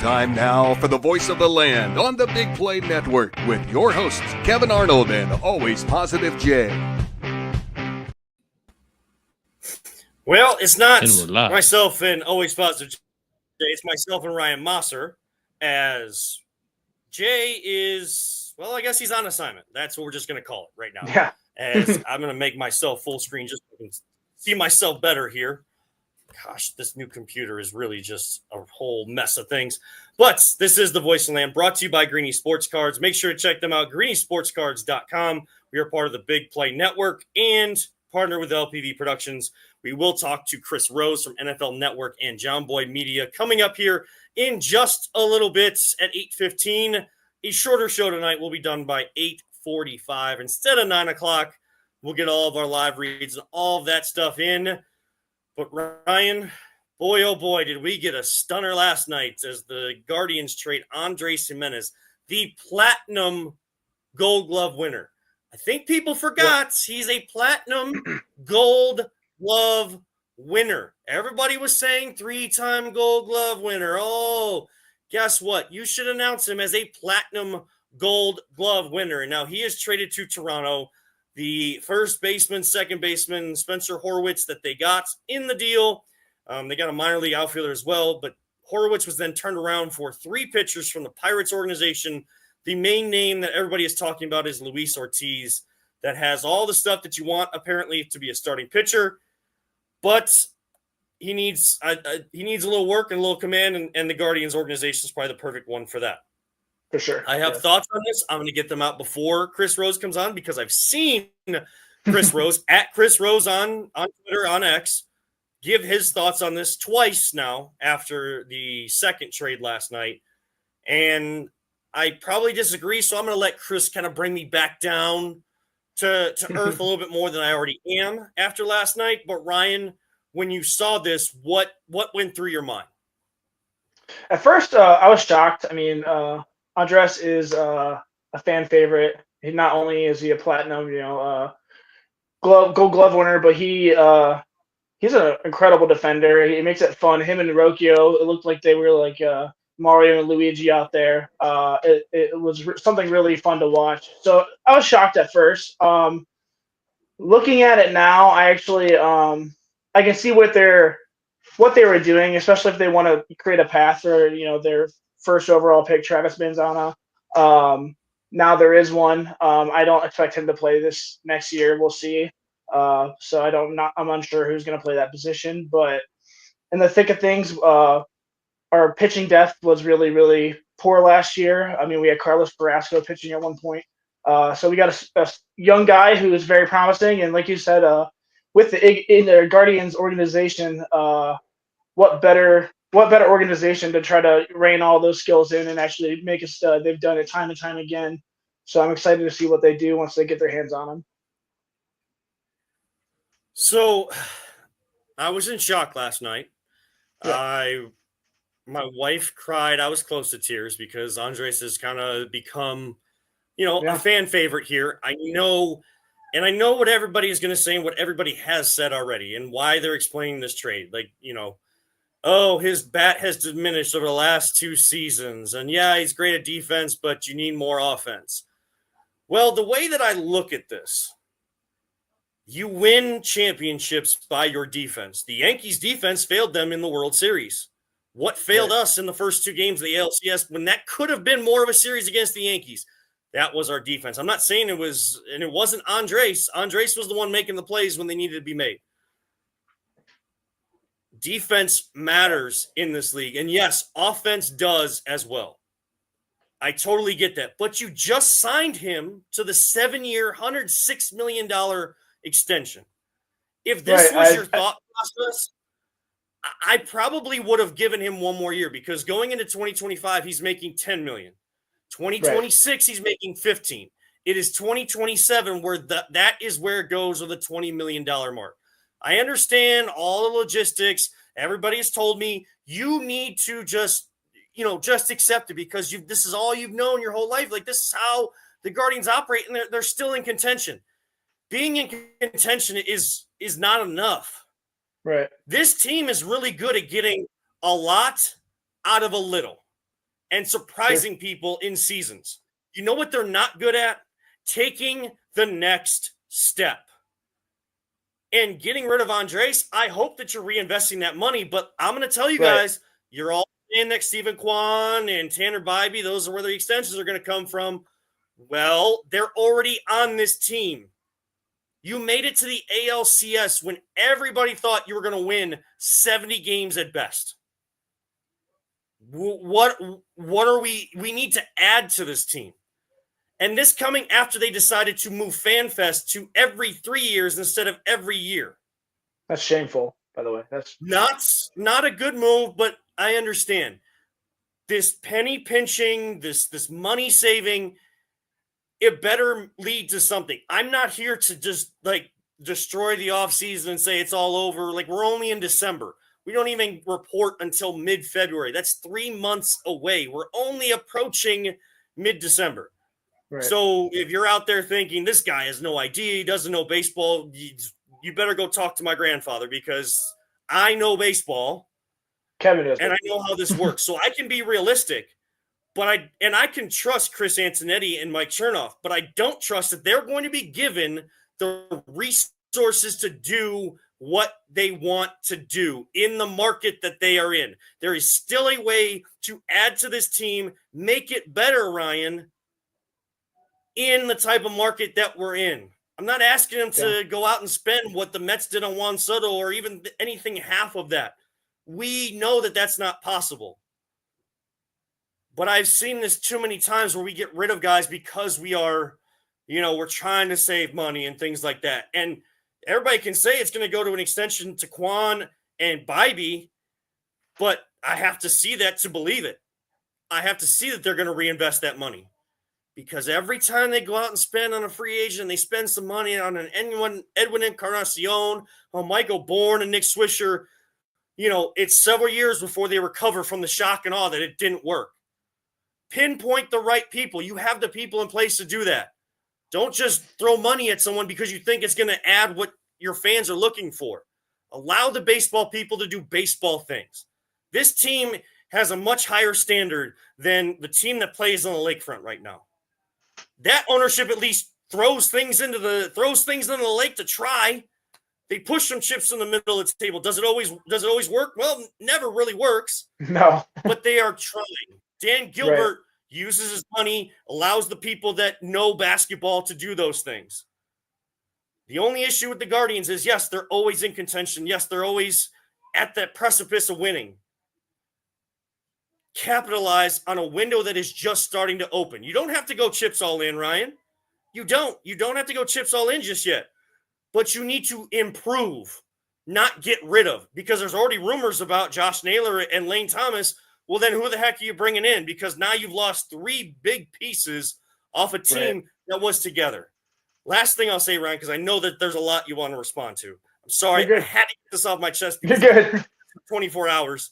Time now for the voice of the land on the Big Play Network with your hosts, Kevin Arnold and Always Positive Jay. Well, it's not And we're live. myself and Always Positive Jay. It's myself and Ryan Mosser, as Jay is, well, I guess he's on assignment. That's what we're just going to call it right now. Yeah. As I'm going to make myself full screen just so I can see myself better here. Gosh, this new computer is really just a whole mess of things. But this is the Voice of the Land, brought to you by Greeny Sports Cards. Make sure to check them out, greenysportscards.com. We are part of the Big Play Network and partner with LPV Productions. We will talk to Chris Rose from NFL Network and John Boy Media coming up here in just a little bit at 8:15. A shorter show tonight will be done by 8:45 instead of 9 o'clock. We'll get all of our live reads and all of that stuff in. But Ryan, boy, oh boy, did we get a stunner last night as the Guardians trade Andres Gimenez, the platinum Gold Glove winner. I think people forgot he's a platinum Gold Glove winner. Everybody was saying 3-time Gold Glove winner. Oh, guess what? You should announce him as a platinum Gold Glove winner. And now he is traded to Toronto. The first baseman, second baseman, Spencer Horwitz that they got in the deal. They got a minor league outfielder as well, but Horwitz was then turned around for 3 pitchers from the Pirates organization. The main name that everybody is talking about is Luis Ortiz, that has all the stuff that you want, apparently, to be a starting pitcher. But he needs a little work and a little command, and the Guardians organization is probably the perfect one for that. For sure. I have thoughts on this. I'm going to get them out before Chris Rose comes on because I've seen Chris Rose at Chris Rose on Twitter, on X, give his thoughts on this twice now after the second trade last night. And I probably disagree, so I'm going to let Chris kind of bring me back down to earth a little bit more than I already am after last night. But Ryan, when you saw this, what went through your mind? At first, I was shocked. I mean, Andres is a fan favorite. He not only is he a platinum, Gold Glove winner, but he's an incredible defender. He makes it fun. Him and Rocchio, it looked like they were like Mario and Luigi out there. It was something really fun to watch. So I was shocked at first. Looking at it now, I actually I can see what they were doing, especially if they want to create a path for their first overall pick, Travis Manzana. Now there is one. I don't expect him to play this next year. We'll see. So I'm unsure who's going to play that position. But in the thick of things, our pitching depth was really, really poor last year. I mean, we had Carlos Carrasco pitching at one point. So we got a young guy who is very promising. And like you said, with the Guardians organization, what better organization to try to rein all those skills in and actually make a stud? They've done it time and time again. So I'm excited to see what they do once they get their hands on him. So I was in shock last night. Yeah. My wife cried. I was close to tears because Andres has kind of become, a fan favorite here. I know what everybody is going to say and what everybody has said already and why they're explaining this trade. Like, his bat has diminished over the last 2 seasons. And yeah, he's great at defense, but you need more offense. Well, the way that I look at this, you win championships by your defense. The Yankees' defense failed them in the World Series. What failed us in the first 2 games of the ALCS when that could have been more of a series against the Yankees? That was our defense. I'm not saying it wasn't Andres. Andres was the one making the plays when they needed to be made. Defense matters in this league. And yes, offense does as well. I totally get that. But you just signed him to the 7-year, $106 million extension. If this was your thought process, I probably would have given him 1 more year because going into 2025, he's making $10 million. 2026, he's making $15 million. It is 2027 where that is where it goes with the $20 million mark. I understand all the logistics. Everybody has told me you need to just accept it because this is all you've known your whole life. Like, this is how the Guardians operate, and they're still in contention. Being in contention is not enough. Right. This team is really good at getting a lot out of a little. and surprising people in seasons. You know what they're not good at? Taking the next step. And getting rid of Andres, I hope that you're reinvesting that money, but I'm going to tell you guys, you're all in next Stephen Kwan and Tanner Bybee. Those are where the extensions are going to come from. Well, they're already on this team. You made it to the ALCS when everybody thought you were going to win 70 games at best. What are we need to add to this team? And this coming after they decided to move FanFest to every 3 years instead of every year. That's shameful, by the way. That's not a good move, but I understand. This penny pinching, this money saving, it better lead to something. I'm not here to just destroy the offseason and say it's all over. Like, we're only in December. We don't even report until mid-February. That's 3 months away. We're only approaching mid-December. right. So if you're out there thinking this guy has no idea, he doesn't know baseball, you better go talk to my grandfather, because I know baseball. Kevin is, and I know how this works. So I can be realistic, but I can trust Chris Antonetti and Mike Chernoff, but I don't trust that they're going to be given the resources to do what they want to do in the market that they are in. There is still a way to add to this team, make it better, Ryan, in the type of market that we're in. I'm not asking them to go out and spend what the Mets did on Juan Soto or even anything half of that. We know that that's not possible. But I've seen this too many times where we get rid of guys because we are, we're trying to save money and things like that. And everybody can say it's going to go to an extension to Kwan and Bybee, but I have to see that to believe it. I have to see that they're going to reinvest that money. Because every time they go out and spend on a free agent, they spend some money on an Edwin Encarnacion, on Michael Bourne and Nick Swisher. It's several years before they recover from the shock and awe that it didn't work. Pinpoint the right people. You have the people in place to do that. Don't just throw money at someone because you think it's going to add what your fans are looking for. Allow the baseball people to do baseball things. This team has a much higher standard than the team that plays on the lakefront right now. That ownership at least throws things into the lake to try. They push some chips in the middle of the table. Does it always work? Well, never really works. No. But they are trying. Dan Gilbert uses his money, allows the people that know basketball to do those things. The only issue with the Guardians is, yes, they're always in contention. Yes, they're always at that precipice of winning. Capitalize on a window that is just starting to open. You don't have to go chips all in, Ryan. You don't have to go chips all in just yet. But you need to improve, not get rid of, because there's already rumors about Josh Naylor and Lane Thomas. Well, then who the heck are you bringing in? Because now you've lost 3 big pieces off a team that was together. Last thing I'll say, Ryan, because I know that there's a lot you want to respond to. I'm sorry. I had to get this off my chest because You're good. 24 hours.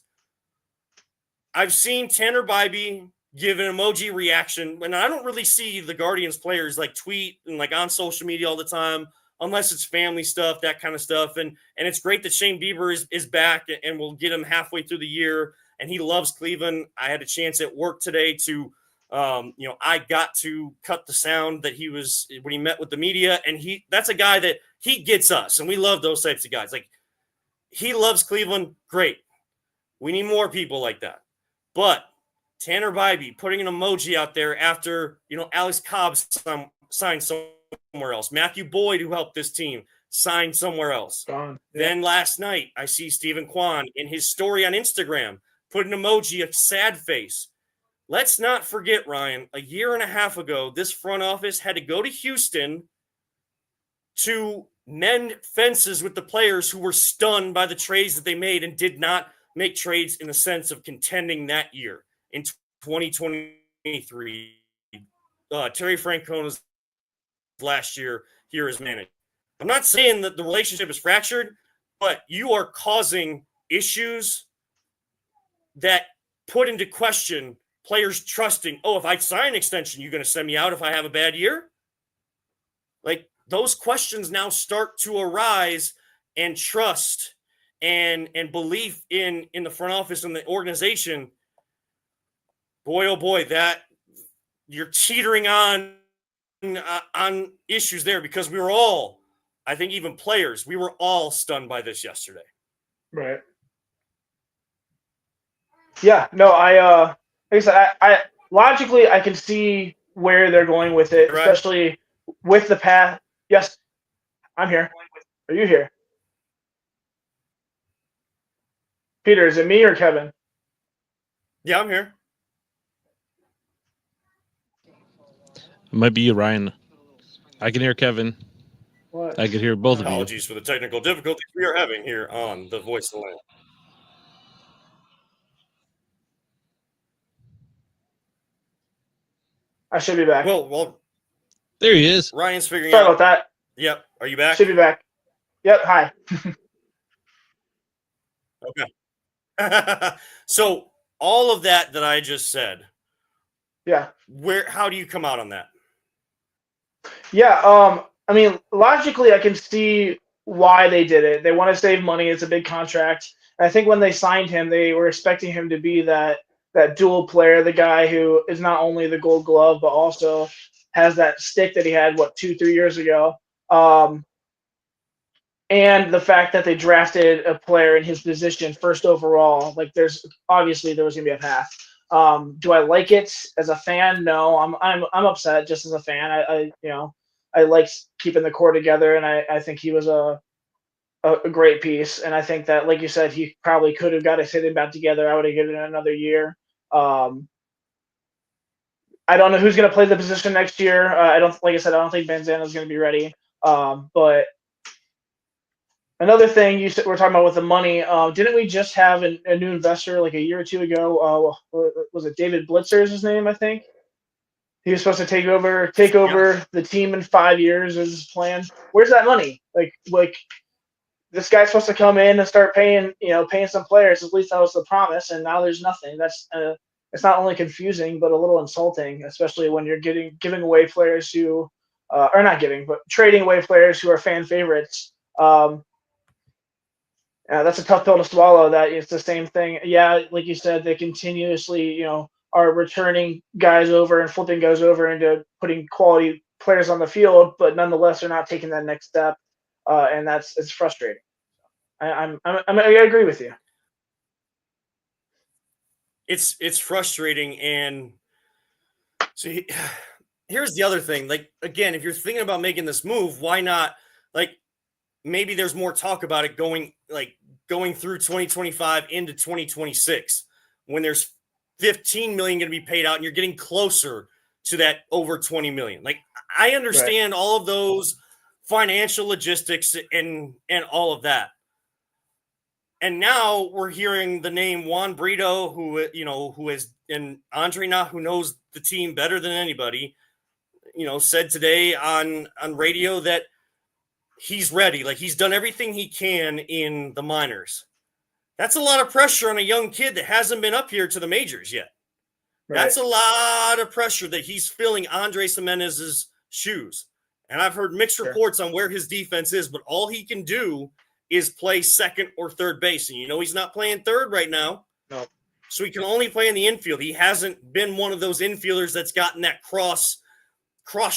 I've seen Tanner Bybee give an emoji reaction, and I don't really see the Guardians players tweet and on social media all the time, unless it's family stuff, that kind of stuff. And it's great that Shane Bieber is back and we'll get him halfway through the year. And he loves Cleveland. I had a chance at work today to, I got to cut the sound that he was when he met with the media. And that's a guy that he gets us. And we love those types of guys. He loves Cleveland. Great. We need more people like that. But Tanner Bybee putting an emoji out there after, Alex Cobb signed somewhere else. Matthew Boyd, who helped this team, signed somewhere else. Then last night, I see Stephen Kwan in his story on Instagram put an emoji, a sad face. Let's not forget, Ryan, a year and a half ago, this front office had to go to Houston to mend fences with the players who were stunned by the trades that they made and did not make trades in the sense of contending that year. In 2023, Terry Francona's last year here as manager. I'm not saying that the relationship is fractured, but you are causing issues that put into question players trusting, if I sign an extension, you're going to send me out if I have a bad year? Those questions now start to arise, and trust and belief in the front office and the organization boy, oh boy, that you're teetering on issues there, because we were all, I think even players, we were all stunned by this yesterday. Right. Yeah, no, like I said, I logically I can see where they're going with it, Right. especially with the path. Yes, I'm here. Are you here? Peter, is it me or Kevin? Yeah, I'm here. It might be you, Ryan. I can hear Kevin. What? I can hear both of you. Apologies for the technical difficulties we are having here on the Voice of the Land. I should be back. Well, There he is. Ryan's figuring Sorry out. about that. Yep. Are you back? Should be back. Yep. Hi. Okay. So all of that I just said, Yeah. how do you come out on that? Yeah. I mean, logically, I can see why they did it. They want to save money. It's a big contract. And I think when they signed him, they were expecting him to be that dual player, the guy who is not only the Gold Glove but also has that stick that he had 2-3 years ago. And the fact that they drafted a player in his position first overall, like there was gonna be a path. Do I like it as a fan? No, I'm upset just as a fan. I like keeping the core together, and I think he was a great piece. And I think that, like you said, he probably could have got his hitting back together. I would have given it another year. I don't know who's going to play the position next year. I don't think Banzana's going to be ready. But another thing we're talking about with the money, didn't we just have a new investor like a year or two ago? Was it David Blitzer is his name, I think? He was supposed to take over the team in 5 years as his plan. Where's that money? Like this guy's supposed to come in and start paying some players. At least that was the promise, and now there's nothing. That's it's not only confusing but a little insulting, especially when you're giving away players who or not giving, but trading away players who are fan favorites. That's a tough pill to swallow. That it's the same thing. Yeah, like you said, they continuously, are returning guys over and flipping guys over into putting quality players on the field, but nonetheless, they're not taking that next step, and it's frustrating. I agree with you. It's frustrating, and see, here's the other thing. Like, again, if you're thinking about making this move, why not? Like, maybe there's more talk about it going through 2025 into 2026, when there's 15 million going to be paid out, and you're getting closer to that over 20 million. Like, I understand all of those financial logistics and all of that. And now we're hearing the name Juan Brito, who is, and Andre Knott, who knows the team better than anybody, said today on radio that he's ready. Like, he's done everything he can in the minors. That's a lot of pressure on a young kid that hasn't been up here to the majors yet. Right. That's a lot of pressure that he's filling Andres Gimenez's shoes. And I've heard mixed reports on where his defense is, but all he can do is play second or third base. And he's not playing third right now. No. So he can only play in the infield. He hasn't been one of those infielders that's gotten that cross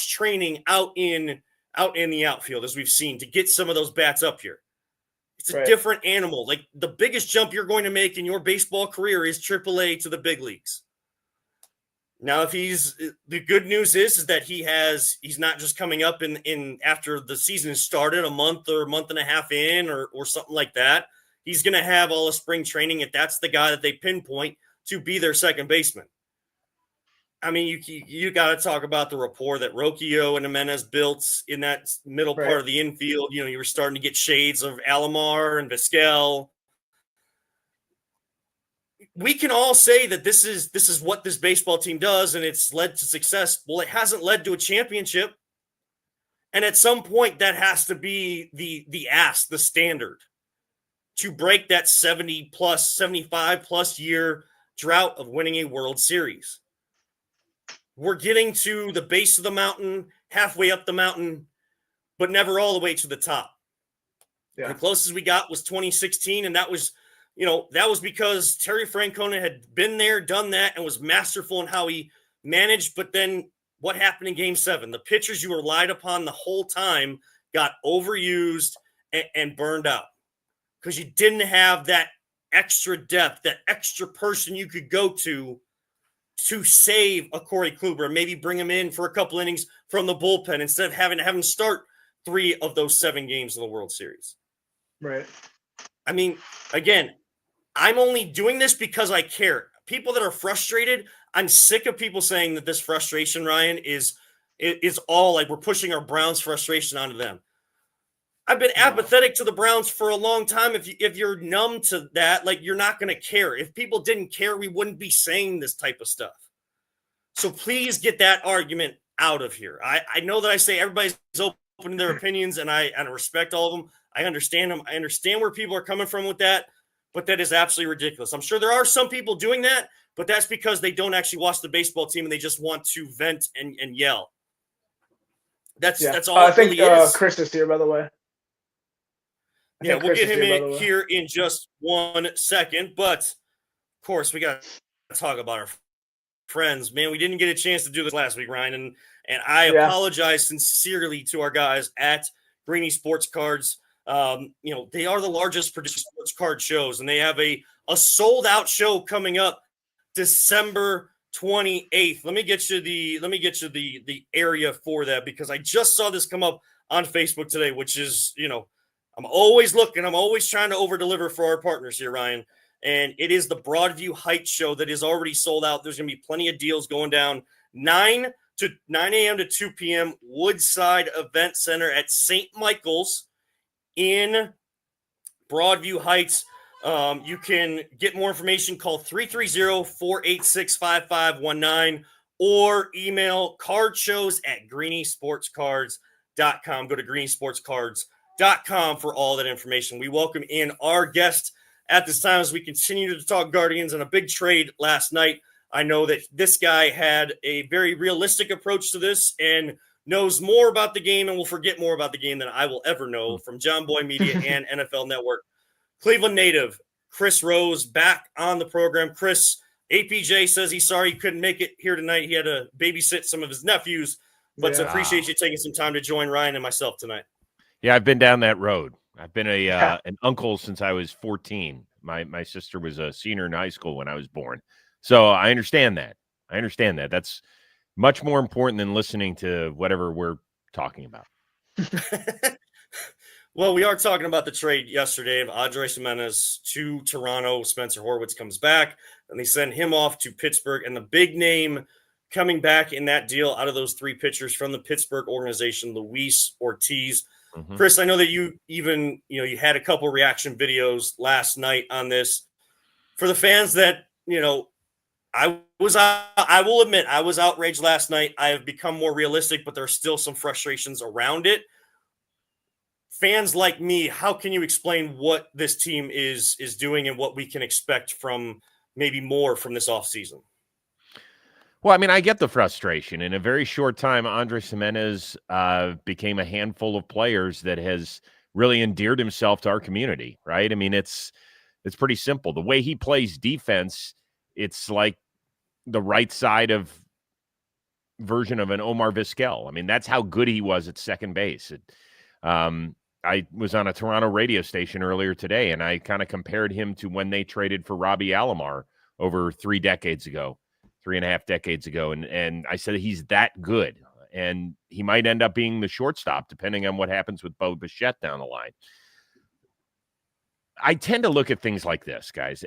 training out in the outfield, as we've seen, to get some of those bats up here. It's a different animal. Like, the biggest jump you're going to make in your baseball career is AAA to the big leagues. Now, the good news is that he's not just coming up in after the season has started, a month or a month and a half in or something like that. He's going to have all of spring training, if that's the guy that they pinpoint to be their second baseman. I mean, you got to talk about the rapport that Rocchio and Jimenez built in that middle part of the infield. You were starting to get shades of Alomar and Vizquel. We can all say that this is what this baseball team does, and it's led to success. Well, it hasn't led to a championship. And at some point, that has to be the standard to break that 75+ year drought of winning a World Series. We're getting to the base of the mountain, halfway up the mountain, but never all the way to the top. Yeah. The closest we got was 2016, and that was that was because Terry Francona had been there, done that, and was masterful in how he managed. But then what happened in Game 7? The pitchers you relied upon the whole time got overused and burned out because you didn't have that extra depth, that extra person you could go to save a Corey Kluber, maybe bring him in for a couple innings from the bullpen instead of having to have him start 3 of those 7 games in the World Series. Right. I mean, again, I'm only doing this because I care. People that are frustrated, I'm sick of people saying that this frustration, Ryan, is all like we're pushing our Browns frustration onto them. I've been apathetic to the Browns for a long time. If you're numb to that, like you're not going to care. If people didn't care, we wouldn't be saying this type of stuff. So please get that argument out of here. I know that I say everybody's open to their opinions, and I respect all of them. I understand them. I understand where people are coming from with that, but that is absolutely ridiculous. I'm sure there are some people doing that, but that's because they don't actually watch the baseball team and they just want to vent and yell. That's all I it think really is. Chris is here, by the way. Yeah, we'll get him in here in just 1 second. But, of course, we got to talk about our friends. Man, we didn't get a chance to do this last week, Ryan. And I apologize sincerely to our guys at Greeny Sports Cards. They are the largest producer of sports card shows, and they have a sold-out show coming up December 28th. Let me get you the area for that because I just saw this come up on Facebook today, which is, I'm always looking. I'm always trying to over-deliver for our partners here, Ryan. And it is the Broadview Heights show that is already sold out. There's going to be plenty of deals going down 9 a.m. to 2 p.m. Woodside Event Center at St. Michael's in Broadview Heights. You can get more information. Call 330-486-5519 or email cardshows@greenysportscards.com. Go to greenysportscards.com for all that information. We welcome in our guest at this time as we continue to talk Guardians and a big trade last night. I know that this guy had a very realistic approach to this and knows more about the game and will forget more about the game than I will ever know from John Boy Media and NFL Network. Cleveland native Chris Rose back on the program. Chris, APJ says he's sorry he couldn't make it here tonight. He had to babysit some of his nephews, but appreciate you taking some time to join Ryan and myself tonight. Yeah, I've been down that road. I've been an uncle since I was 14. My sister was a senior in high school when I was born. So I understand that. That's much more important than listening to whatever we're talking about. Well, we are talking about the trade yesterday of Andres Gimenez to Toronto. Spencer Horwitz comes back, and they send him off to Pittsburgh. And the big name coming back in that deal out of those 3 pitchers from the Pittsburgh organization, Luis Ortiz. Mm-hmm. Chris, I know that you even, you had a couple reaction videos last night on this. For the fans that, I will admit I was outraged last night. I have become more realistic, but there's still some frustrations around it. Fans like me, how can you explain what this team is doing and what we can expect from maybe more from this offseason? Well, I mean, I get the frustration. In a very short time, Andres Gimenez became a handful of players that has really endeared himself to our community, right? I mean, it's pretty simple. The way he plays defense, it's like the right side of version of an Omar Vizquel. I mean, that's how good he was at second base. I was on a Toronto radio station earlier today, and I kind of compared him to when they traded for Robbie Alomar over 3.5 decades ago. And I said he's that good, and he might end up being the shortstop, depending on what happens with Bo Bichette down the line. I tend to look at things like this, guys.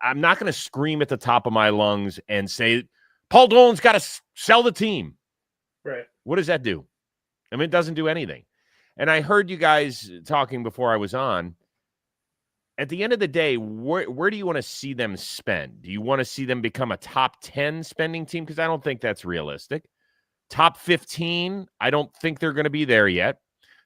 I'm not going to scream at the top of my lungs and say, Paul Dolan's got to sell the team. Right. What does that do? I mean, it doesn't do anything. And I heard you guys talking before I was on. At the end of the day, where do you want to see them spend? Do you want to see them become a top 10 spending team? Because I don't think that's realistic. Top 15, I don't think they're going to be there yet.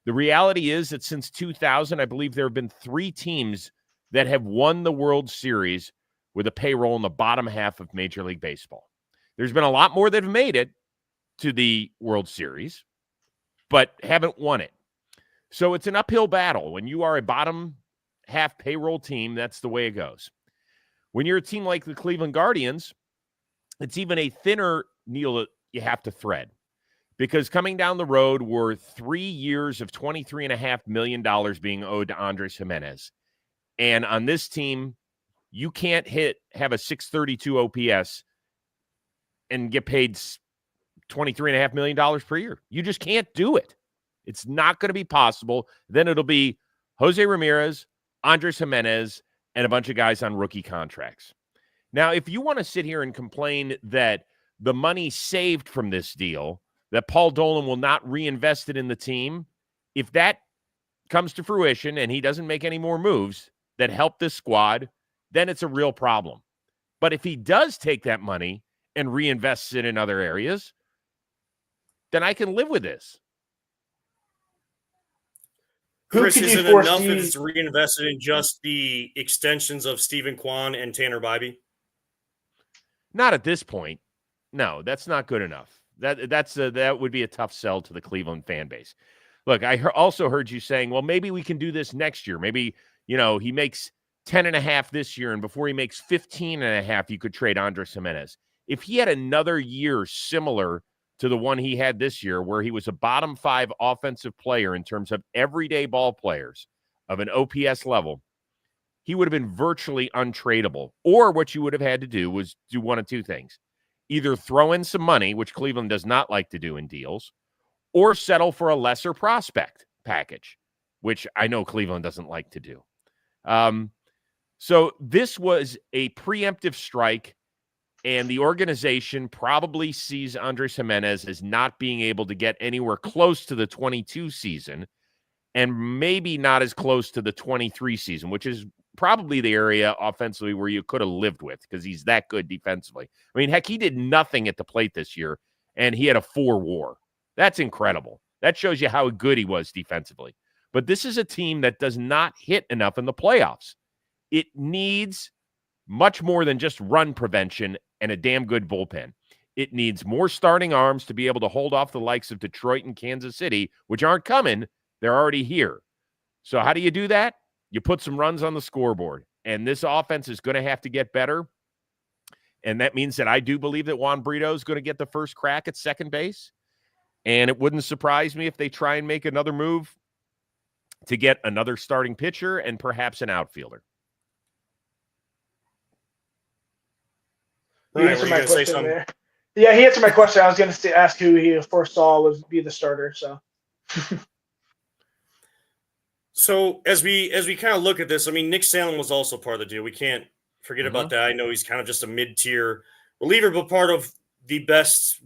The reality is that since 2000, I believe there have been 3 teams that have won the World Series with a payroll in the bottom half of Major League Baseball. There's been a lot more that have made it to the World Series, but haven't won it. So it's an uphill battle when you are a bottom half payroll team, that's the way it goes. When you're a team like the Cleveland Guardians, it's even a thinner needle that you have to thread. Because coming down the road were 3 years of $23.5 million being owed to Andres Jimenez. And on this team, you can't have a 632 OPS and get paid $23.5 million per year. You just can't do it. It's not going to be possible. Then it'll be Jose Ramirez, Andres Jimenez, and a bunch of guys on rookie contracts. Now, if you want to sit here and complain that the money saved from this deal, that Paul Dolan will not reinvest it in the team, if that comes to fruition and he doesn't make any more moves that help this squad, then it's a real problem. But if he does take that money and reinvests it in other areas, then I can live with this. Chris, is it enough if it's reinvested in just the extensions of Stephen Kwan and Tanner Bybee? Not at this point. No, that's not good enough. That would be a tough sell to the Cleveland fan base. Look, I also heard you saying, well, maybe we can do this next year. Maybe, he makes 10.5 this year, and before he makes 15.5, you could trade Andres Jimenez. If he had another year similar to the one he had this year, where he was a bottom 5 offensive player in terms of everyday ball players of an OPS level, he would have been virtually untradeable. Or what you would have had to do was do one of two things. Either throw in some money, which Cleveland does not like to do in deals, or settle for a lesser prospect package, which I know Cleveland doesn't like to do. So this was a preemptive strike, and the organization probably sees Andres Jimenez as not being able to get anywhere close to the 22 season, and maybe not as close to the 23 season, which is probably the area offensively where you could have lived with, because he's that good defensively. I mean, heck, he did nothing at the plate this year, and he had a 4 WAR. That's incredible. That shows you how good he was defensively. But this is a team that does not hit enough in the playoffs. It needs much more than just run prevention and a damn good bullpen. It needs more starting arms to be able to hold off the likes of Detroit and Kansas City, which aren't coming. They're already here. So how do you do that? You put some runs on the scoreboard, and this offense is going to have to get better. And that means that I do believe that Juan Brito is going to get the first crack at second base. And it wouldn't surprise me if they try and make another move to get another starting pitcher and perhaps an outfielder. He answered my question there. Yeah, he answered my question. I was going to ask who he foresaw would be the starter. So as we kind of look at this, I mean, Nick Salem was also part of the deal. We can't forget about that. I know he's kind of just a mid-tier reliever, but part of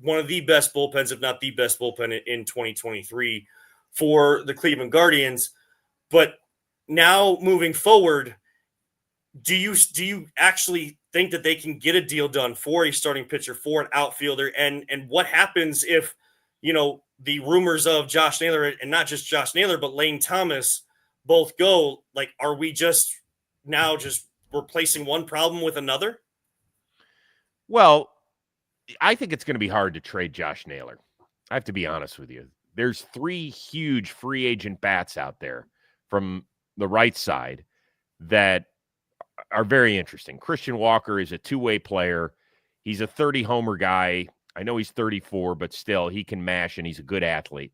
one of the best bullpens, if not the best bullpen in 2023 for the Cleveland Guardians. But now moving forward, do you actually think that they can get a deal done for a starting pitcher, for an outfielder? And what happens if, the rumors of Josh Naylor, and not just Josh Naylor, but Lane Thomas both go? Like, are we just replacing one problem with another? Well, I think it's going to be hard to trade Josh Naylor. I have to be honest with you. There's 3 huge free agent bats out there from the right side that are very interesting. Christian Walker is a 2-way player. He's a 30-homer guy. I know he's 34, but still, he can mash, and he's a good athlete.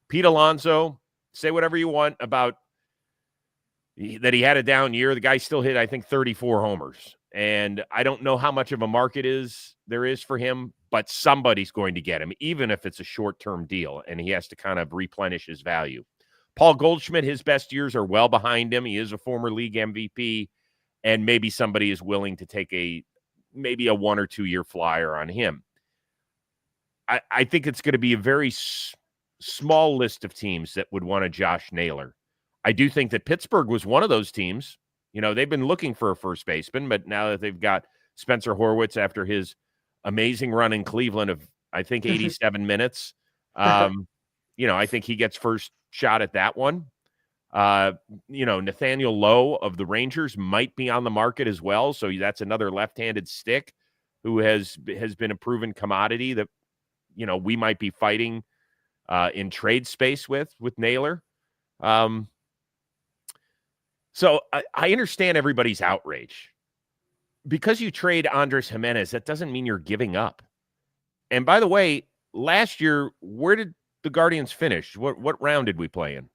Pete Alonso, say whatever you want about that he had a down year. The guy still hit, I think, 34 homers. And I don't know how much of a market there is for him, but somebody's going to get him, even if it's a short-term deal, and he has to kind of replenish his value. Paul Goldschmidt, his best years are well behind him. He is a former league MVP, and maybe somebody is willing to take maybe a 1 or 2 year flyer on him. I think it's going to be a very small list of teams that would want a Josh Naylor. I do think that Pittsburgh was one of those teams. They've been looking for a first baseman, but now that they've got Spencer Horwitz after his amazing run in Cleveland of, I think, 87 minutes, I think he gets first shot at that one. Nathaniel Lowe of the Rangers might be on the market as well. So that's another left-handed stick who has been a proven commodity that, we might be fighting in trade space with Naylor. So I understand everybody's outrage. Because you trade Andres Jimenez, that doesn't mean you're giving up. And by the way, last year, where did the Guardians finish? What round did we play in?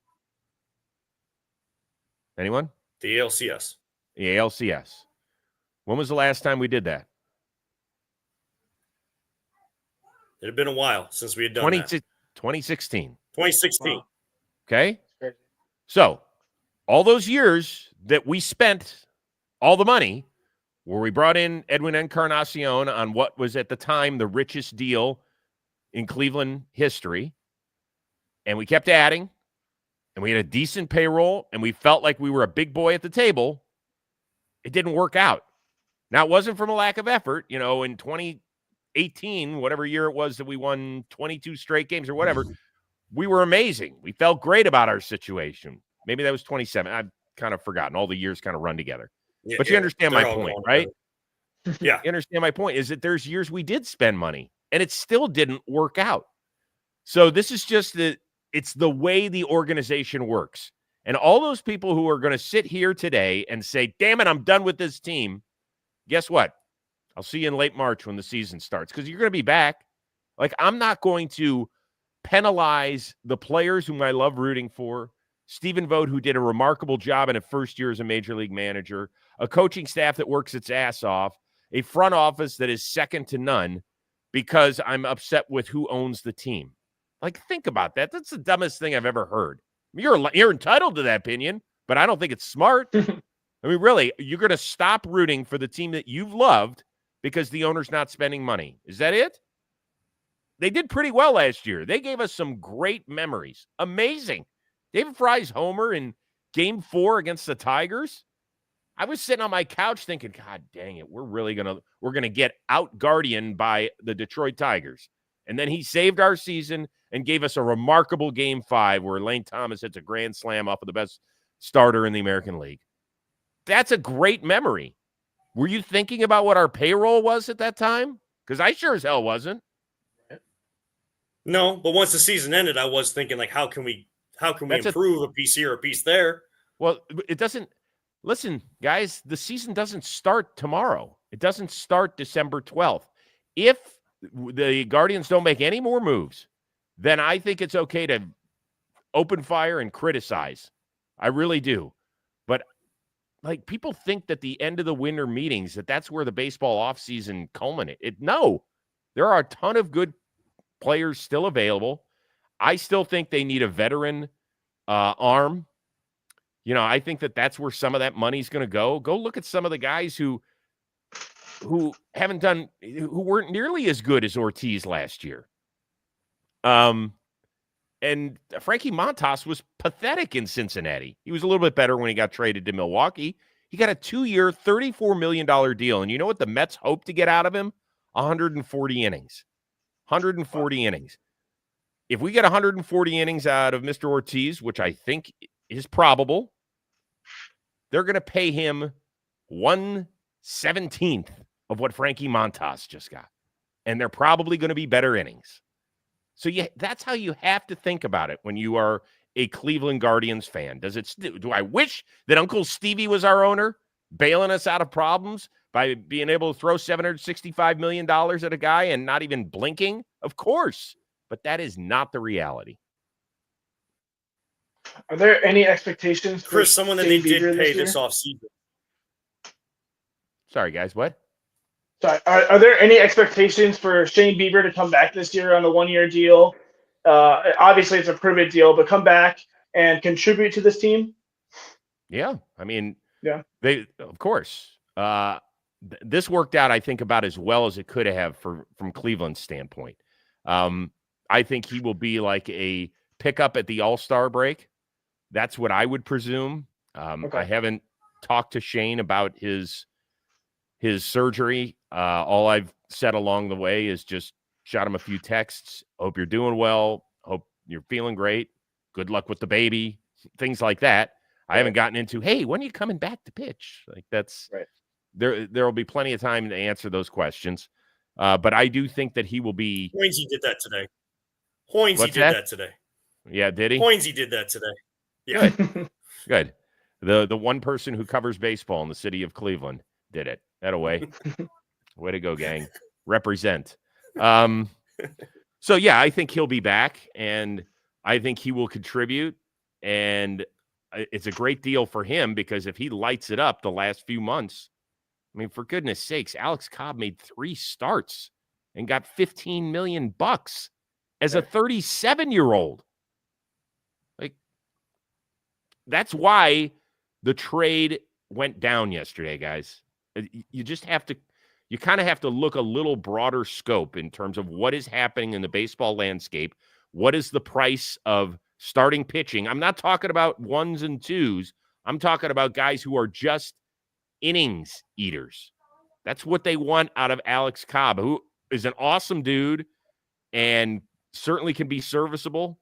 Anyone? The ALCS. The ALCS. When was the last time we did that? It had been a while since we had done that. 2016. 2016. Wow. Okay? So, all those years that we spent all the money, where we brought in Edwin Encarnacion on what was at the time the richest deal in Cleveland history, and we kept adding, and we had a decent payroll, and we felt like we were a big boy at the table, it didn't work out. Now, it wasn't from a lack of effort. In 2018, whatever year it was that we won 22 straight games or whatever, we were amazing. We felt great about our situation. Maybe that was 27. I've kind of forgotten. All the years kind of run together. Yeah, but you understand my point, right? Yeah. You understand my point is that there's years we did spend money and it still didn't work out. So this is just it's the way the organization works. And all those people who are going to sit here today and say, damn it, I'm done with this team. Guess what? I'll see you in late March when the season starts because you're going to be back. Like, I'm not going to penalize the players whom I love rooting for. Stephen Vogt, who did a remarkable job in a first year as a major league manager, a coaching staff that works its ass off, a front office that is second to none because I'm upset with who owns the team. Like, think about that. That's the dumbest thing I've ever heard. You're entitled to that opinion, but I don't think it's smart. I mean, really, you're going to stop rooting for the team that you've loved because the owner's not spending money. Is that it? They did pretty well last year. They gave us some great memories. Amazing. David Fry's homer in Game 4 against the Tigers. I was sitting on my couch thinking, God dang it, we're gonna get out guardian by the Detroit Tigers. And then he saved our season and gave us a remarkable Game 5 where Lane Thomas hits a grand slam off of the best starter in the American League. That's a great memory. Were you thinking about what our payroll was at that time? Because I sure as hell wasn't. No, but once the season ended, I was thinking, like, how can we improve a piece here, a piece there? Well, it doesn't. Listen, guys, the season doesn't start tomorrow. It doesn't start December 12th. If the Guardians don't make any more moves, then I think it's okay to open fire and criticize. I really do. But, like, people think that the end of the winter meetings, that's where the baseball offseason culminates. No, there are a ton of good players still available. I still think they need a veteran arm. I think that's where some of that money's going to go. Go look at some of the guys who weren't nearly as good as Ortiz last year. And Frankie Montas was pathetic in Cincinnati. He was a little bit better when he got traded to Milwaukee. He got a 2-year, $34 million deal. And you know what the Mets hope to get out of him? 140 innings. 140 innings. If we get 140 innings out of Mr. Ortiz, which I think is probable, they're going to pay him 1/17 of what Frankie Montas just got. And they're probably going to be better innings. So that's how you have to think about it when you are a Cleveland Guardians fan. Do I wish that Uncle Stevie was our owner, bailing us out of problems by being able to throw $765 million at a guy and not even blinking? Of course. But that is not the reality. Are there any expectations for Chris, someone that they Shane Bieber did pay this this offseason? Sorry, guys. What? Sorry, are there any expectations for Shane Bieber to come back this year on a 1-year deal? Obviously, it's a prove-it deal, but come back and contribute to this team? Yeah. I mean, yeah. Of course. This worked out, I think, about as well as it could have from Cleveland's standpoint. I think he will be like a pickup at the All-Star break. That's what I would presume. Okay. I haven't talked to Shane about his surgery. All I've said along the way is just shot him a few texts. Hope you're doing well. Hope you're feeling great. Good luck with the baby. Things like that. I haven't gotten into, hey, when are you coming back to pitch? Like, that's right. There will be plenty of time to answer those questions. But I do think that he will be. Hoynesy did that today. Hoynesy did that today. Yeah, did he? Hoynesy did that today. Yeah. Good. The one person who covers baseball in the city of Cleveland did it. That away. Way to go, gang. Represent. So, yeah, I think he'll be back, and I think he will contribute. And it's a great deal for him because if he lights it up the last few months, I mean, for goodness sakes, Alex Cobb made 3 starts and got $15 million as a 37-year-old. Like, that's why the trade went down yesterday, guys. You just have to, you kind of have to look a little broader scope in terms of what is happening in the baseball landscape. What is the price of starting pitching? I'm not talking about 1s and 2s. I'm talking about guys who are just innings eaters. That's what they want out of Alex Cobb, who is an awesome dude and certainly can be serviceable.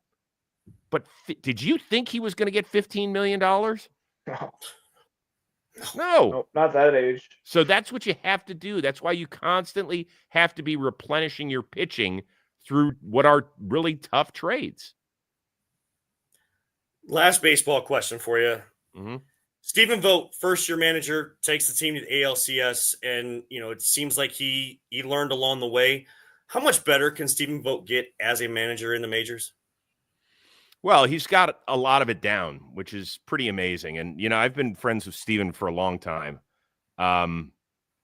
But did you think he was going to get $15 million? No. No. Nope, not that age. So that's what you have to do. That's why you constantly have to be replenishing your pitching through what are really tough trades. Last baseball question for you. Mm-hmm. Stephen Vogt, first-year manager, takes the team to the ALCS, and it seems like he learned along the way. How much better can Stephen Vogt get as a manager in the majors? Well, he's got a lot of it down, which is pretty amazing. And, I've been friends with Steven for a long time.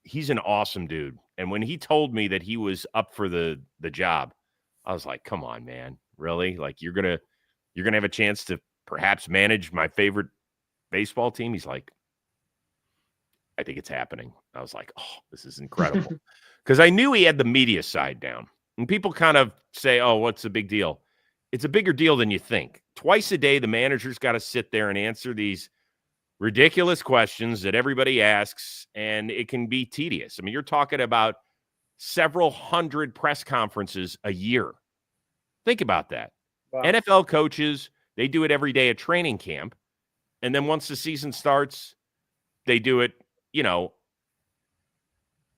He's an awesome dude. And when he told me that he was up for the job, I was like, come on, man. Really? Like, you're going to have a chance to perhaps manage my favorite baseball team? He's like, I think it's happening. I was like, oh, this is incredible. Because I knew he had the media side down. And people kind of say, oh, what's the big deal? It's a bigger deal than you think. Twice a day, the manager's got to sit there and answer these ridiculous questions that everybody asks, and it can be tedious. I mean, you're talking about several hundred press conferences a year. Think about that. Wow. NFL coaches, they do it every day at training camp. And then once the season starts, they do it,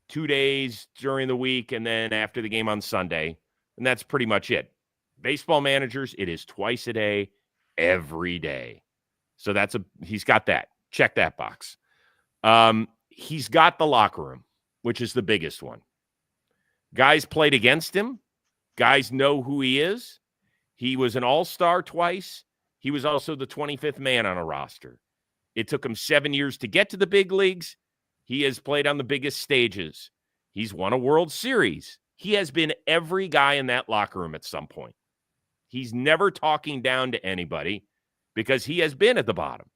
2 days during the week and then after the game on Sunday. And that's pretty much it. Baseball managers, it is twice a day, every day. So he's got that. Check that box. He's got the locker room, which is the biggest one. Guys played against him. Guys know who he is. He was an all-star twice. He was also the 25th man on a roster. It took him 7 years to get to the big leagues. He has played on the biggest stages. He's won a World Series. He has been every guy in that locker room at some point. He's never talking down to anybody because he has been at the bottom.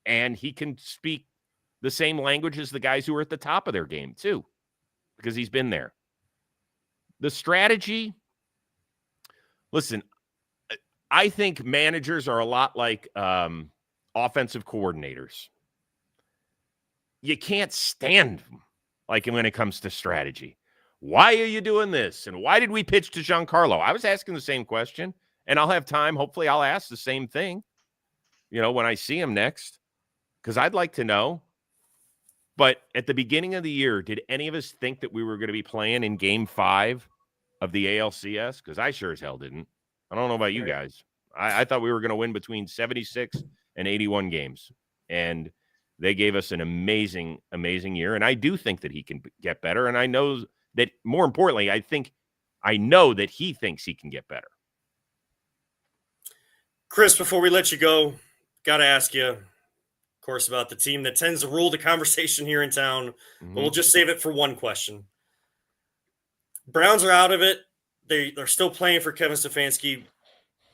And he can speak the same language as the guys who are at the top of their game, too, because he's been there. The strategy, listen, I think managers are a lot like offensive coordinators. You can't stand them, like when it comes to strategy. Why are you doing this? And why did we pitch to Giancarlo? I was asking the same question, and I'll have time. Hopefully, I'll ask the same thing, when I see him next, because I'd like to know. But at the beginning of the year, did any of us think that we were going to be playing in Game 5 of the ALCS? Because I sure as hell didn't. I don't know about you guys. I thought we were going to win between 76 and 81 games. And they gave us an amazing, amazing year. And I do think that he can get better. And I know that, more importantly, I know that he thinks he can get better. Chris, before we let you go, got to ask you, of course, about the team that tends to rule the conversation here in town. Mm-hmm. But we'll just save it for one question. Browns are out of it. They're still playing for Kevin Stefanski.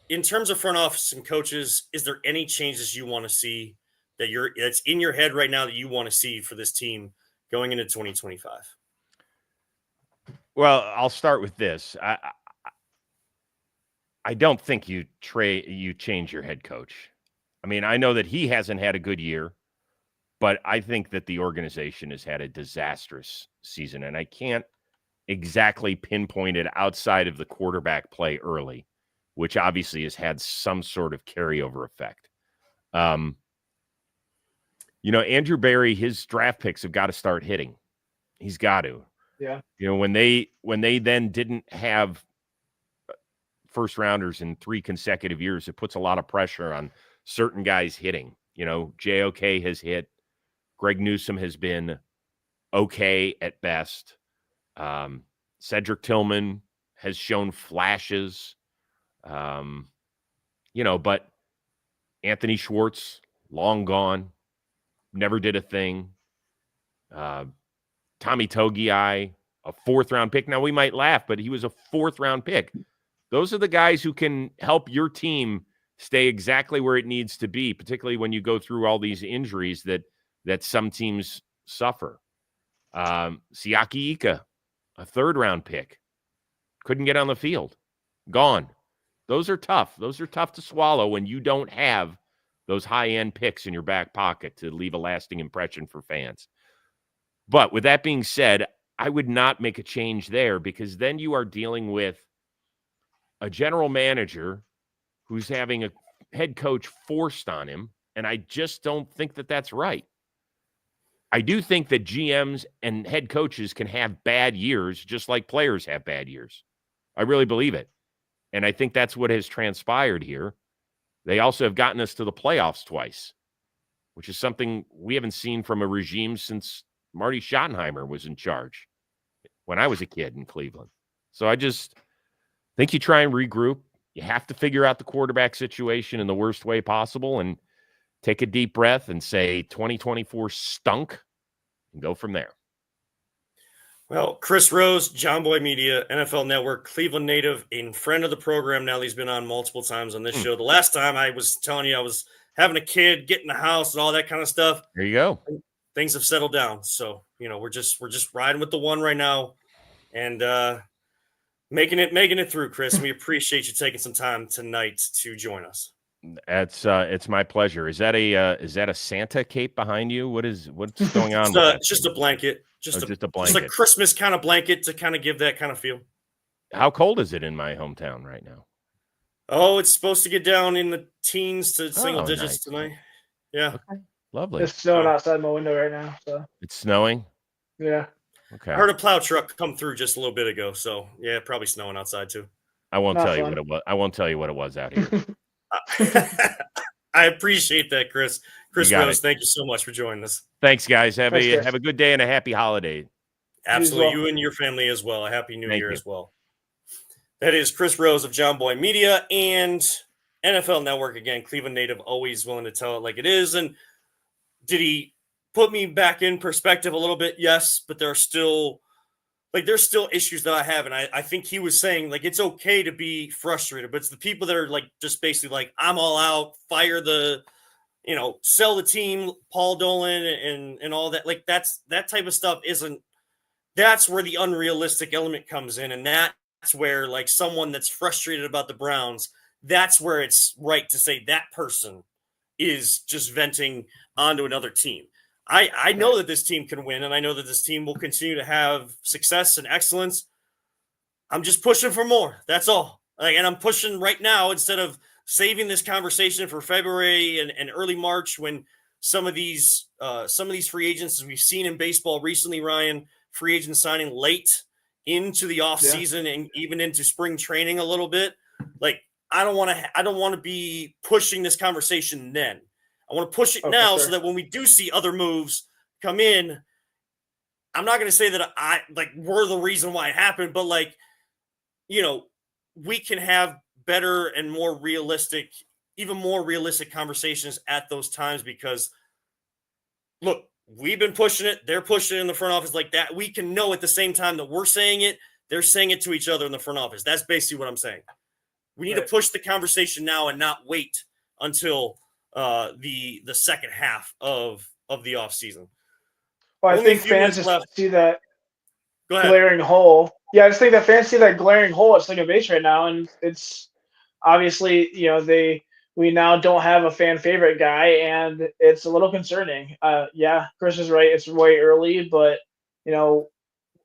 In terms of front office and coaches, is there any changes you want to see that's in your head right now that you want to see for this team going into 2025? Well, I'll start with this. I don't think you change your head coach. I mean, I know that he hasn't had a good year, but I think that the organization has had a disastrous season, and I can't exactly pinpoint it outside of the quarterback play early, which obviously has had some sort of carryover effect. Andrew Berry, his draft picks have got to start hitting. He's got to. Yeah. When they then didn't have first rounders in 3 consecutive years, it puts a lot of pressure on certain guys hitting. JOK has hit. Greg Newsome has been okay at best. Cedric Tillman has shown flashes. But Anthony Schwartz, long gone, never did a thing. Tommy Togiai, a 4th-round pick. Now, we might laugh, but he was a 4th-round pick. Those are the guys who can help your team stay exactly where it needs to be, particularly when you go through all these injuries that some teams suffer. Siaki Ika, a 3rd-round pick. Couldn't get on the field. Gone. Those are tough. Those are tough to swallow when you don't have those high-end picks in your back pocket to leave a lasting impression for fans. But with that being said, I would not make a change there, because then you are dealing with a general manager who's having a head coach forced on him, and I just don't think that that's right. I do think that GMs and head coaches can have bad years just like players have bad years. I really believe it. And I think that's what has transpired here. They also have gotten us to the playoffs twice, which is something we haven't seen from a regime since Marty Schottenheimer was in charge when I was a kid in Cleveland. So I just think you try and regroup. You have to figure out the quarterback situation in the worst way possible and take a deep breath and say 2024 stunk and go from there. Well, Chris Rose, John Boy Media, NFL Network, Cleveland native, and friend of the program. Now he's been on multiple times on this show. The last time I was telling you I was having a kid, getting a house, and all that kind of stuff. There you go. Things have settled down. So, we're just riding with the one right now and making it through, Chris. We appreciate you taking some time tonight to join us. It's my pleasure. Is that a Santa cape behind you? What's going on? It's just a blanket. Just a blanket. Just a Christmas kind of blanket to kind of give that kind of feel. How cold is it in my hometown right now? Oh, it's supposed to get down in the teens to single digits tonight. Yeah. Okay. Lovely. It's snowing outside my window right now. So it's snowing? Yeah. Okay. I heard a plow truck come through just a little bit ago. So yeah, probably snowing outside too. I won't tell you what it was. I won't tell you what it was out here. I appreciate that, Chris. Chris Rose, thank you so much for joining us. Thanks, guys. Have a good day and a happy holiday. Absolutely. You and your family as well. A happy new year as well. That is Chris Rose of John Boy Media and NFL Network. Again, Cleveland native, always willing to tell it like it is. And did he put me back in perspective a little bit? Yes, but there's still issues that I have. And I think he was saying, it's okay to be frustrated, but it's the people that are just basically I'm all out, fire the, sell the team, Paul Dolan and all that. That type of stuff that's where the unrealistic element comes in. And that's where someone that's frustrated about the Browns, that's where it's right to say that person is just venting onto another team. I know that this team can win, and I know that this team will continue to have success and excellence. I'm just pushing for more. That's all. And I'm pushing right now instead of saving this conversation for February and early March when some of these free agents, as we've seen in baseball recently, Ryan, free agents signing late into the offseason and even into spring training a little bit. I don't want to be pushing this conversation then. I want to push it now so that when we do see other moves come in, I'm not going to say that we're the reason why it happened, but we can have better and more realistic, even more realistic conversations at those times because look, we've been pushing it. They're pushing it in the front office like that. We can know at the same time that we're saying it, they're saying it to each other in the front office. That's basically what I'm saying. We need to push the conversation now and not wait until the second half of the offseason. Well, I think fans just see that glaring hole. Yeah, I just think that fans see that glaring hole at second base right now, and it's obviously, we now don't have a fan favorite guy, and it's a little concerning. Chris is right. It's way early, but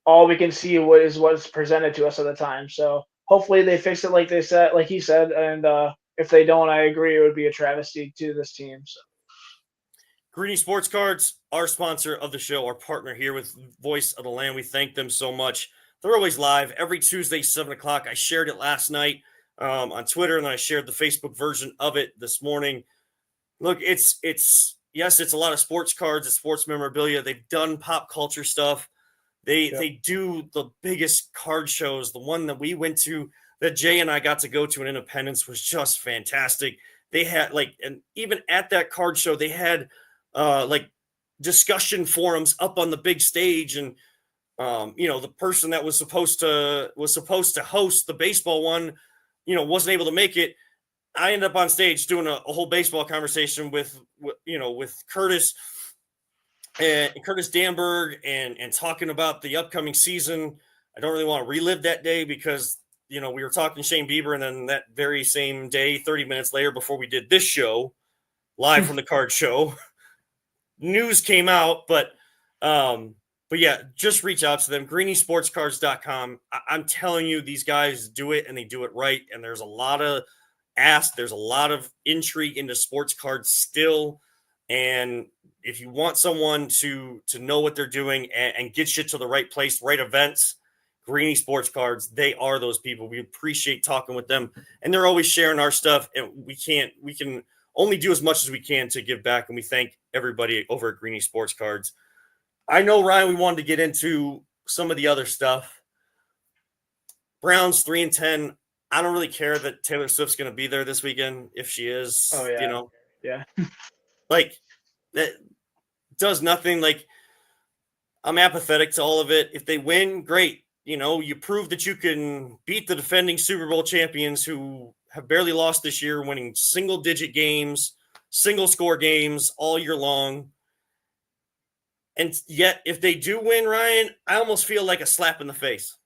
all we can see is what's presented to us at the time. So hopefully they fix it like he said, and if they don't, I agree, it would be a travesty to this team. So. Greeny Sports Cards, our sponsor of the show, our partner here with Voice of the Land. We thank them so much. They're always live every Tuesday, 7 o'clock. I shared it last night on Twitter, and then I shared the Facebook version of it this morning. Look, it's yes, it's a lot of sports cards, it's sports memorabilia. They've done pop culture stuff. They do the biggest card shows. The one that we went to, that Jay and I got to go to in Independence, was just fantastic. They had and even at that card show, they had discussion forums up on the big stage, and the person that was supposed to host the baseball one, wasn't able to make it. I ended up on stage doing a whole baseball conversation with Curtis and Curtis Danberg and talking about the upcoming season. I don't really want to relive that day because, we were talking Shane Bieber, and then that very same day, 30 minutes later, before we did this show live from the card show, news came out, but yeah, just reach out to them. greeniesportscards.com. I'm telling you, these guys do it and they do it right. And there's a lot of there's a lot of intrigue into sports cards still. And if you want someone to know what they're doing and get you to the right place, right events, Greenie Sports Cards, they are those people. We appreciate talking with them, and they're always sharing our stuff. And we can only do as much as we can to give back. And we thank everybody over at Greenie Sports Cards. I know, Ryan, we wanted to get into some of the other stuff. Browns 3-10. I don't really care that Taylor Swift's going to be there this weekend. If she is, Yeah. that does nothing. I'm apathetic to all of it. If they win, great. You prove that you can beat the defending Super Bowl champions who have barely lost this year, winning single-digit games, single-score games all year long. And yet, if they do win, Ryan, I almost feel like a slap in the face.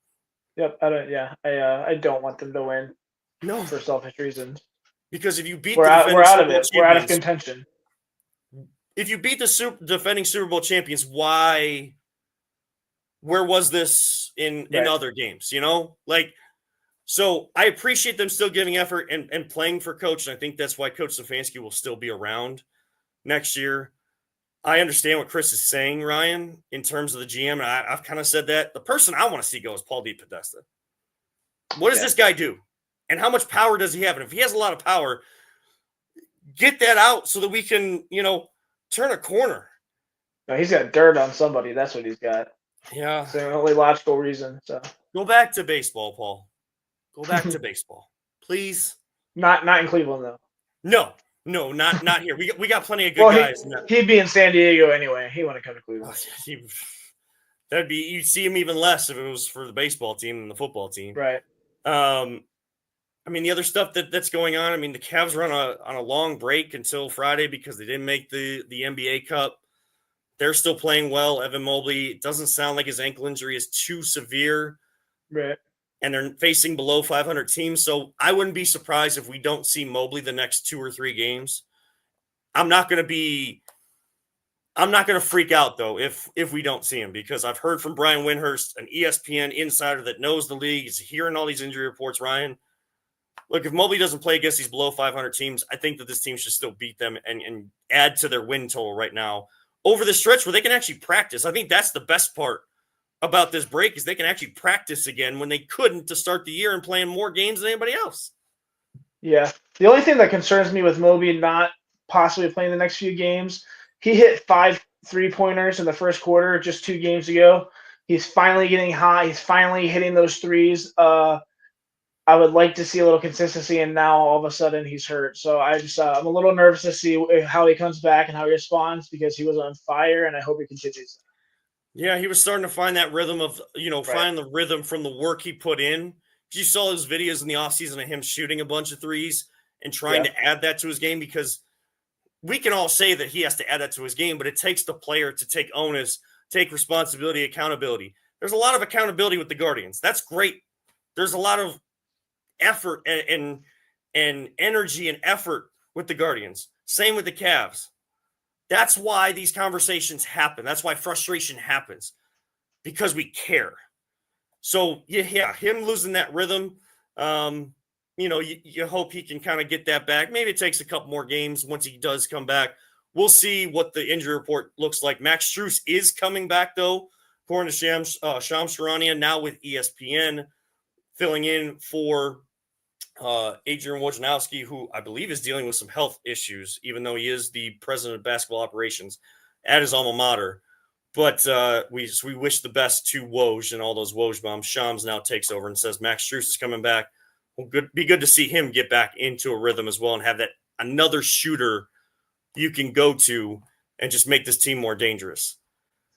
Yep. I don't want them to win. No, for selfish reasons. Because if you beat we're out of it. We're out of contention. If you beat the defending Super Bowl champions, why? Where was this in other games? So I appreciate them still giving effort and playing for Coach, and I think that's why Coach Stefanski will still be around next year. I understand what Chris is saying, Ryan, in terms of the GM, and I've kind of said that. The person I want to see go is Paul DePodesta. What does this guy do? And how much power does he have? And if he has a lot of power, get that out so that we can, turn a corner. No, he's got dirt on somebody. That's what he's got. Yeah. It's the only logical reason. So go back to baseball, Paul. Go back to baseball, please. Not in Cleveland, though. No, not here. We got plenty of good guys. He'd be in San Diego anyway. He wouldn't come to Cleveland. You'd see him even less if it was for the baseball team than the football team. Right. The other stuff that's going on. The Cavs were on a long break until Friday because they didn't make the NBA Cup. They're still playing well. Evan Mobley, it doesn't sound like his ankle injury is too severe. Right. And they're facing below 500 teams. So I wouldn't be surprised if we don't see Mobley the next 2 or 3 games. I'm not going to freak out, though, if we don't see him, because I've heard from Brian Windhurst, an ESPN insider that knows the league, is hearing all these injury reports, Ryan. Look, if Mobley doesn't play against these below 500 teams, I think that this team should still beat them and add to their win total right now over the stretch where they can actually practice. I think that's the best part about this break, is they can actually practice again when they couldn't to start the year and playing more games than anybody else. Yeah. The only thing that concerns me with Mobley not possibly playing the next few games, he hit 5 3-pointers in the first quarter just 2 games ago. He's finally getting hot. He's finally hitting those threes. I would like to see a little consistency, and now all of a sudden he's hurt. So I'm a little nervous to see how he comes back and how he responds, because he was on fire, and I hope he continues. Yeah, he was starting to find that rhythm of, find the rhythm from the work he put in. You saw his videos in the offseason of him shooting a bunch of threes and trying to add that to his game, because we can all say that he has to add that to his game, but it takes the player to take onus, take responsibility, accountability. There's a lot of accountability with the Guardians. That's great. There's a lot of effort and energy and effort with the Guardians. Same with the Cavs. That's why these conversations happen. That's why frustration happens, because we care. So yeah, him losing that rhythm, you hope he can kind of get that back. Maybe it takes a couple more games once he does come back. We'll see what the injury report looks like. Max Strus is coming back, though, according to Shams Charania, now with ESPN, filling in for Adrian Wojnarowski, who I believe is dealing with some health issues, even though he is the president of basketball operations at his alma mater. But we wish the best to Woj and all those Woj bombs. Shams now takes over and says Max Strus is coming back. Well, be good to see him get back into a rhythm as well and have that another shooter you can go to and just make this team more dangerous.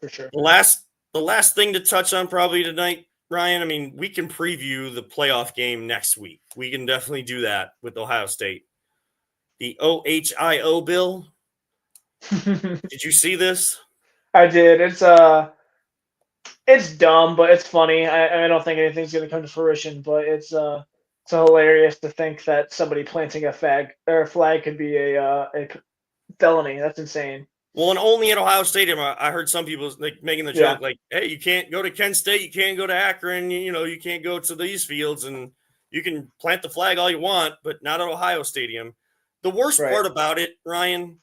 For sure. The last thing to touch on probably tonight, Ryan, I mean, we can preview the playoff game next week. We can definitely do that with Ohio State. The OHIO bill. Did you see this? I did. It's dumb, but it's funny. I don't think anything's going to come to fruition, but it's hilarious to think that somebody planting a flag could be a felony. That's insane. Well, and only at Ohio Stadium, I heard some people like making the joke, like, "Hey, you can't go to Kent State, you can't go to Akron, you can't go to these fields, and you can plant the flag all you want, but not at Ohio Stadium." The worst part about it, Ryan,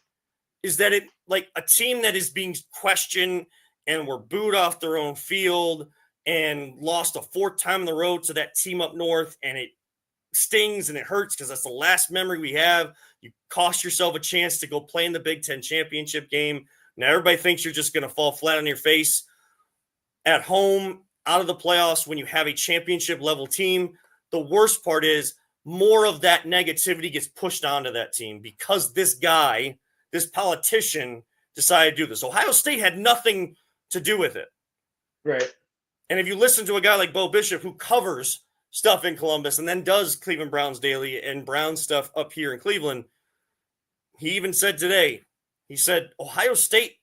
is that it like a team that is being questioned and were booed off their own field and lost a fourth time in the road to that team up north, and it stings and it hurts because that's the last memory we have. You cost yourself a chance to go play in the Big Ten championship game. Now everybody thinks you're just going to fall flat on your face at home out of the playoffs when you have a championship level team. The worst part is more of that negativity gets pushed onto that team because this guy, this politician, decided to do this. Ohio State had nothing to do with it. Right. And if you listen to a guy like Bo Bishop who covers stuff in Columbus and then does Cleveland Browns daily and Browns stuff up here in Cleveland, he even said today, he said, Ohio State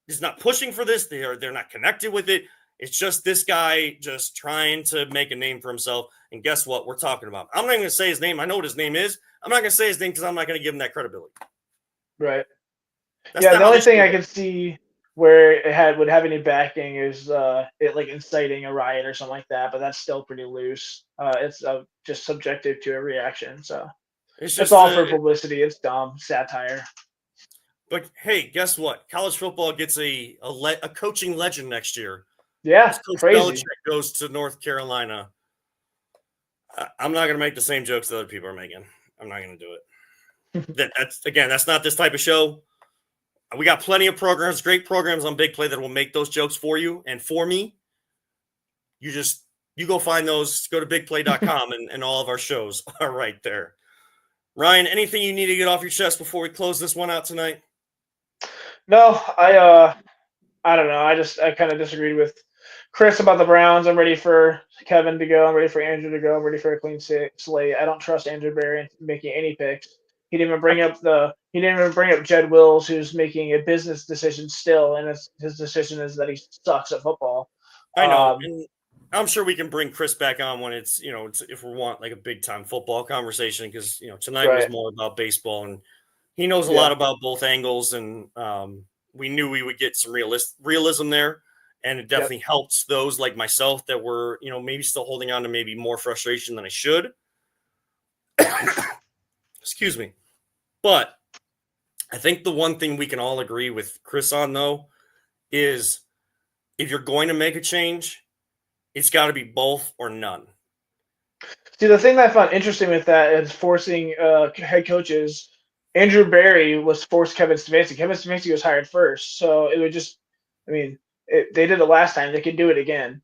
is not pushing for this. They're not connected with it. It's just this guy just trying to make a name for himself. And guess what? We're talking about. I'm not even going to say his name. I know what his name is. I'm not going to say his name because I'm not going to give him that credibility. Right. That's the only thing I could see where it would have any backing is it like inciting a riot or something like that, but that's still pretty loose. It's just subjective to a reaction, so it's all for publicity. It's dumb satire. But hey, guess what? College football gets a coaching legend next year. Yeah, Coach crazy. Belichick goes to North Carolina. I'm not going to make the same jokes that other people are making. I'm not going to do it. That's not this type of show. We got plenty of programs, great programs on Big Play that will make those jokes for you and for me. You go find those, go to bigplay.com and all of our shows are right there. Ryan, anything you need to get off your chest before we close this one out tonight? No, I don't know. I kind of disagreed with Chris about the Browns. I'm ready for Kevin to go. I'm ready for Andrew to go. I'm ready for a clean slate. I don't trust Andrew Berry making any picks. He didn't even bring up Jed Wills, who's making a business decision still, and his decision is that he sucks at football. I know, and I'm sure we can bring Chris back on when it's if we want like a big time football conversation because tonight was more about baseball, and he knows a lot about both angles, and we knew we would get some realism there, and it definitely helps those like myself that were maybe still holding on to maybe more frustration than I should. Excuse me. But I think the one thing we can all agree with Chris on, though, is if you're going to make a change, it's got to be both or none. See, the thing that I found interesting with that is forcing head coaches. Andrew Berry was forced Kevin Stefanski. Kevin Stefanski was hired first. So it would just – they did it last time. They could do it again.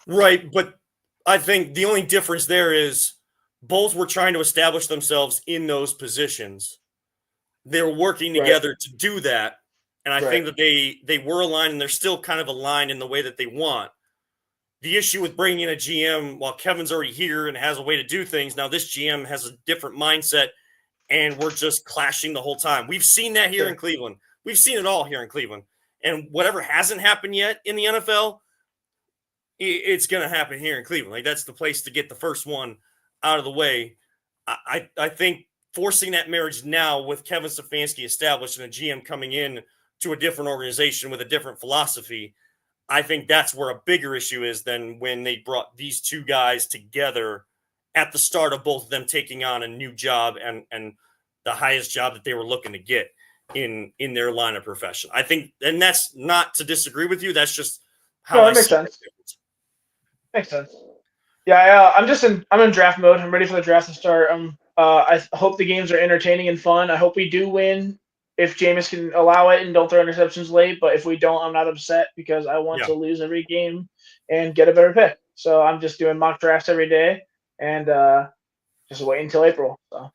Right, but I think the only difference there is both were trying to establish themselves in those positions. They were working together to do that, and I think that they were aligned, and they're still kind of aligned in the way that they want. The issue with bringing in a GM, while Kevin's already here and has a way to do things, now this GM has a different mindset, and we're just clashing the whole time. We've seen that here in Cleveland. We've seen it all here in Cleveland. And whatever hasn't happened yet in the NFL, it's going to happen here in Cleveland. Like that's the place to get the first one out of the way. I think forcing that marriage now with Kevin Stefanski established and a GM coming in to a different organization with a different philosophy, I think that's where a bigger issue is than when they brought these two guys together at the start of both of them taking on a new job and the highest job that they were looking to get in their line of profession. I think, and that's not to disagree with you. That's just how that makes sense. Makes sense. Yeah, I'm in draft mode. I'm ready for the draft to start. I hope the games are entertaining and fun. I hope we do win if Jameis can allow it and don't throw interceptions late. But if we don't, I'm not upset because I want to lose every game and get a better pick. So I'm just doing mock drafts every day and just waiting until April. So.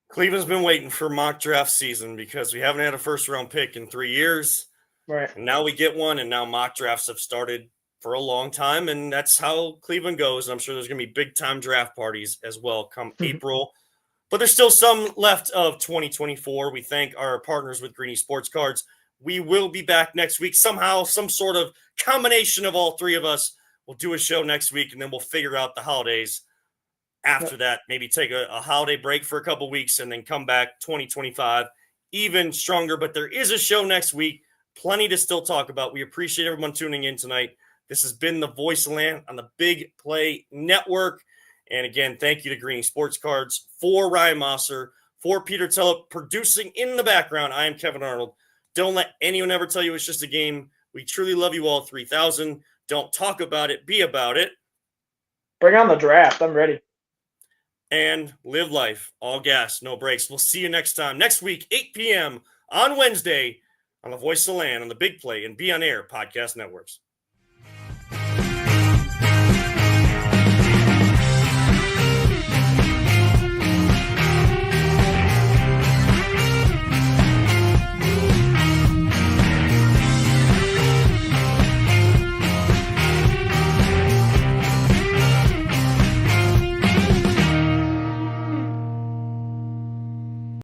Cleveland's been waiting for mock draft season because we haven't had a first round pick in 3 years. Right. And now we get one, and now mock drafts have started for a long time, and that's how Cleveland goes. And I'm sure there's going to be big time draft parties as well come April. But there's still some left of 2024. We thank our partners with Greeny Sports Cards. We will be back next week. Somehow, some sort of combination of all three of us will do a show next week, and then we'll figure out the holidays. After that, maybe take a holiday break for a couple weeks and then come back 2025 even stronger. But there is a show next week. Plenty to still talk about. We appreciate everyone tuning in tonight. This has been the Voice of Land on the Big Play Network. And again, thank you to Greeny Sports Cards, for Ryan Mosser, for Peter Tellep, producing in the background. I am Kevin Arnold. Don't let anyone ever tell you it's just a game. We truly love you all, 3,000. Don't talk about it. Be about it. Bring on the draft. I'm ready. And live life. All gas, no brakes. We'll see you next time. Next week, 8 p.m. on Wednesday on the Voice of the Land on the Big Play and Be On Air podcast networks.